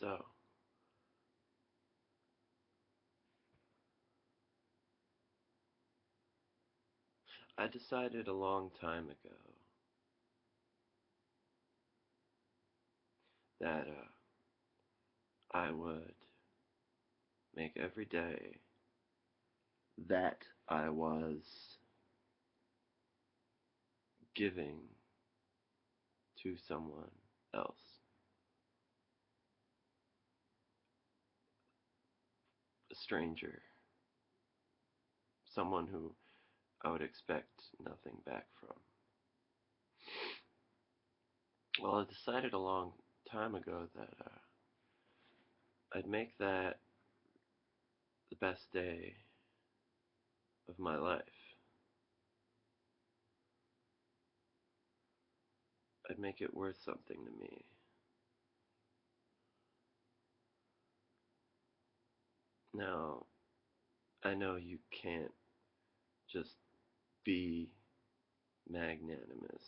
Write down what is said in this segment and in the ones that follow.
So, I decided a long time ago that I would make every day that I was giving to someone else, a stranger, someone who I would expect nothing back from. Well, I decided a long time ago that I'd make that the best day of my life. I'd make it worth something to me. Now, I know you can't just be magnanimous.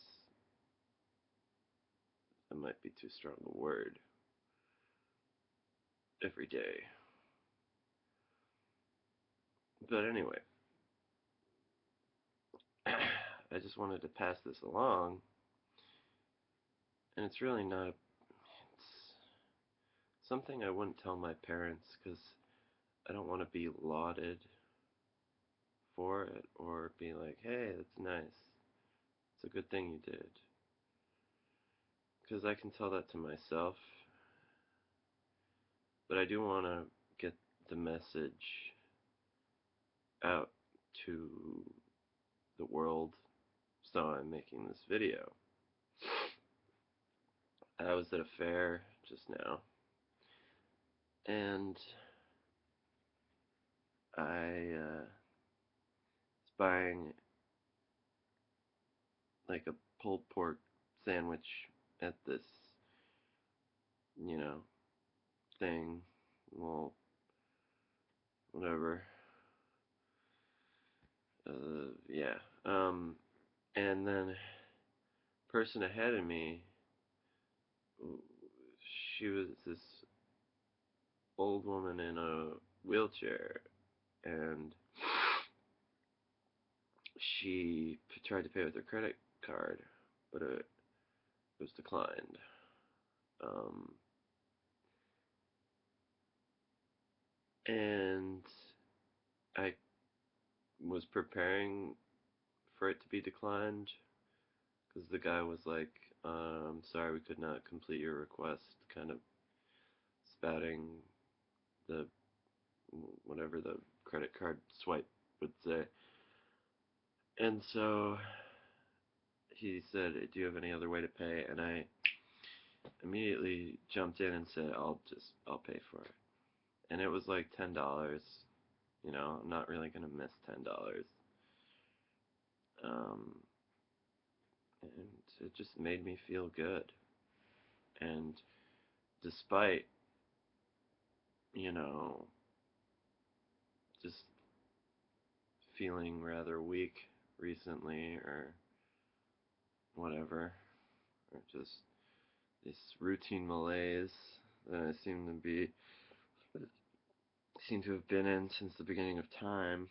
That might be too strong a word. Every day. But anyway, I just wanted to pass this along, and it's really not. It's something I wouldn't tell my parents because I don't want to be lauded for it or be like, hey, that's nice. It's a good thing you did. Because I can tell that to myself, but I do want to get the message out to the world, so I'm making this video. I was at a fair just now, and I was buying like a pulled pork sandwich at this, you know, thing. Well, whatever. Yeah. And then person ahead of me, she was this old woman in a wheelchair, and she tried to pay with her credit card, but it was declined. Um, and I was preparing for it to be declined because the guy was like, sorry, we could not complete your request, kind of spouting the whatever the credit card swipe would say. And so he said, do you have any other way to pay? And I immediately jumped in and said, I'll pay for it. And it was like $10. You know, I'm not really gonna miss $10. Um, and it just made me feel good. And despite, you know, just feeling rather weak recently or whatever, or just this routine malaise that I seem to have been in since the beginning of time,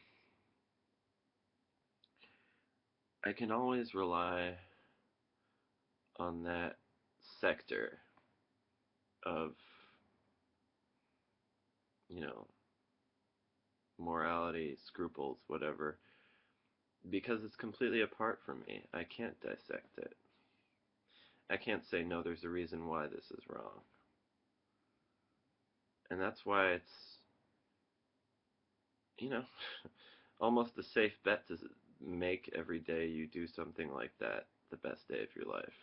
I can always rely on that sector of, you know, morality, scruples, whatever, because it's completely apart from me. I can't dissect it. I can't say, no, there's a reason why this is wrong. And that's why it's, you know, almost a safe bet to make every day you do something like that the best day of your life.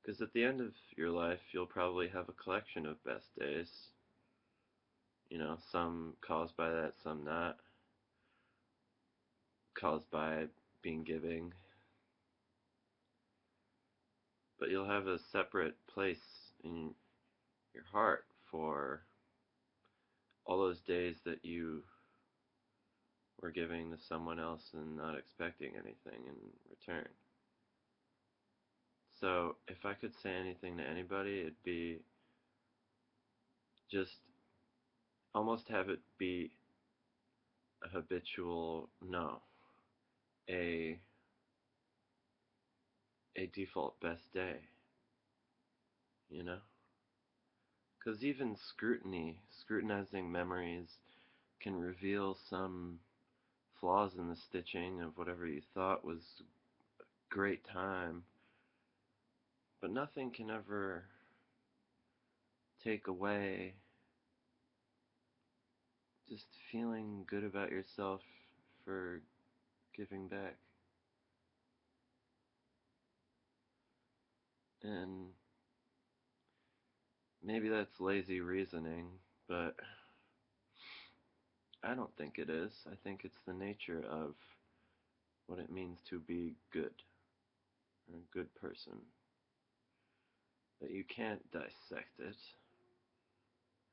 Because at the end of your life, you'll probably have a collection of best days. You know, some caused by that, some not. Caused by being giving. But you'll have a separate place in your heart for all those days that you were giving to someone else and not expecting anything in return. So if I could say anything to anybody, it'd be just almost have it be a habitual, no, a a default best day, you know? Because even scrutinizing memories can reveal some flaws in the stitching of whatever you thought was a great time, but nothing can ever take away just feeling good about yourself for giving back. And maybe that's lazy reasoning, but I don't think it is. I think it's the nature of what it means to be good, or a good person. That you can't dissect it.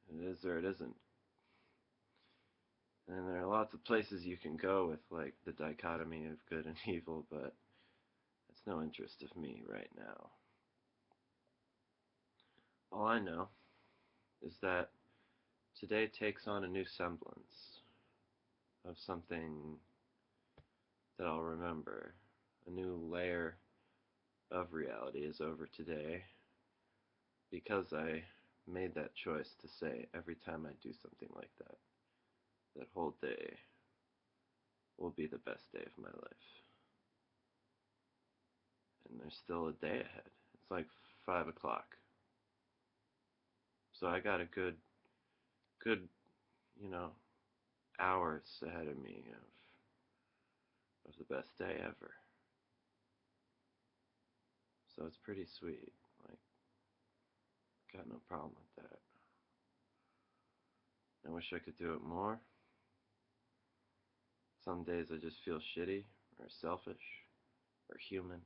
It is or it isn't. And there are lots of places you can go with, like, the dichotomy of good and evil, but it's no interest of me right now. All I know is that today takes on a new semblance of something that I'll remember. A new layer of reality is over today because I made that choice to say every time I do something like that, that whole day will be the best day of my life. And there's still a day ahead. It's like 5 o'clock. So I got a good, you know, hours ahead of me of the best day ever. So it's pretty sweet. Like, got no problem with that. I wish I could do it more. Some days I just feel shitty or selfish or human.